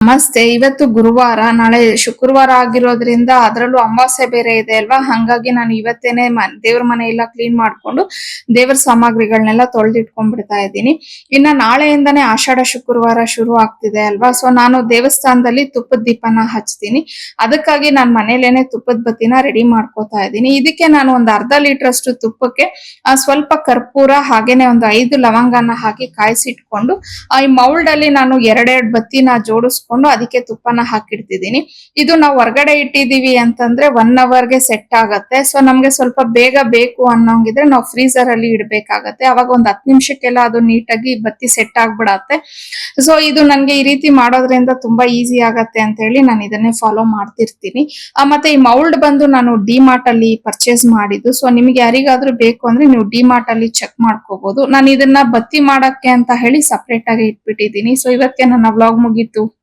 ನಮಸ್ತೆ. ಇವತ್ತು ಗುರುವಾರ, ನಾಳೆ ಶುಕ್ರವಾರ ಆಗಿರೋದ್ರಿಂದ ಅದ್ರಲ್ಲೂ ಅಮಾವಾಸ್ಯೆ ಬೇರೆ ಇದೆ ಅಲ್ವಾ? ಹಂಗಾಗಿ ನಾನು ಇವತ್ತೇನೆ ದೇವ್ರ ಮನೆ ಎಲ್ಲ ಕ್ಲೀನ್ ಮಾಡ್ಕೊಂಡು ದೇವ್ರ ಸಾಮಗ್ರಿಗಳನ್ನೆಲ್ಲ ತೊಳೆದಿಟ್ಕೊಂಡ್ಬಿಡ್ತಾ ಇದ್ದೀನಿ. ಇನ್ನ ನಾಳೆಯಿಂದಾನೇ ಆಷಾಢ ಶುಕ್ರವಾರ ಶುರು ಆಗ್ತಿದೆ ಅಲ್ವಾ? ಸೊ ನಾನು ದೇವಸ್ಥಾನದಲ್ಲಿ ತುಪ್ಪದ ದೀಪನ ಹಚ್ತೀನಿ. ಅದಕ್ಕಾಗಿ ನಾನು ಮನೇಲೇನೆ ತುಪ್ಪದ ಬತ್ತಿನ ರೆಡಿ ಮಾಡ್ಕೋತಾ ಇದ್ದೀನಿ. ಇದಕ್ಕೆ ನಾನು ಒಂದು ಅರ್ಧ ಲೀಟರ್ ಅಷ್ಟು ತುಪ್ಪಕ್ಕೆ ಸ್ವಲ್ಪ ಕರ್ಪೂರ ಹಾಗೇನೆ ಒಂದು 5 ಲವಂಗನ ಹಾಕಿ ಕಾಯಿಸಿಟ್ಕೊಂಡು ಈ ಮೌಲ್ಡ್ ಅಲ್ಲಿ ನಾನು ಎರಡೆರಡು ಬತ್ತಿನ ಜೋಡಿಸ್ಕೊಂಡು ಅದಕ್ಕೆ ತುಪ್ಪನ ಹಾಕಿಡ್ತಿದ್ದೀನಿ. ಇದು ನಾವು ಹೊರಗಡೆ ಇಟ್ಟಿದೀವಿ ಅಂತಂದ್ರೆ 1 ಅವರ್ಗೆ ಸೆಟ್ ಆಗತ್ತೆ. ಸೊ ನಮ್ಗೆ ಸ್ವಲ್ಪ ಬೇಗ ಬೇಕು ಅನ್ನೋಂಗಿದ್ರೆ ನಾವು ಫ್ರೀಸರ್ ಅಲ್ಲಿ ಇಡ್ಬೇಕಾಗತ್ತೆ. ಅವಾಗ ಒಂದು 10 ನಿಮಿಷಕ್ಕೆಲ್ಲ ಅದು ನೀಟಾಗಿ ಬತ್ತಿ ಸೆಟ್ ಆಗ್ಬಿಡತ್ತೆ. ಸೊ ಇದು ನನ್ಗೆ ಈ ರೀತಿ ಮಾಡೋದ್ರಿಂದ ತುಂಬಾ ಈಸಿ ಆಗತ್ತೆ ಅಂತ ಹೇಳಿ ನಾನು ಇದನ್ನೇ ಫಾಲೋ ಮಾಡ್ತಿರ್ತೀನಿ. ಮತ್ತೆ ಈ ಮೌಲ್ಡ್ ಬಂದು ನಾನು ಡಿಮಾರ್ಟ್ ಅಲ್ಲಿ ಪರ್ಚೇಸ್ ಮಾಡಿದ್ದು. ಸೊ ನಿಮ್ಗೆ ಯಾರಿಗಾದ್ರೂ ಬೇಕು ಅಂದ್ರೆ ನೀವು ಡಿಮಾರ್ಟ್ ಅಲ್ಲಿ ಚೆಕ್ ಮಾಡ್ಕೋಬಹುದು. ನಾನು ಇದನ್ನ ಬತ್ತಿ ಮಾಡಕ್ಕೆ ಅಂತ ಹೇಳಿ ಸಪರೇಟ್ ಆಗಿ ಇಟ್ಬಿಟ್ಟಿದ್ದೀನಿ. ಸೊ ಇವತ್ತಿಗೆ ನನ್ನ ವ್ಲಾಗ್ ಮುಗೀತು.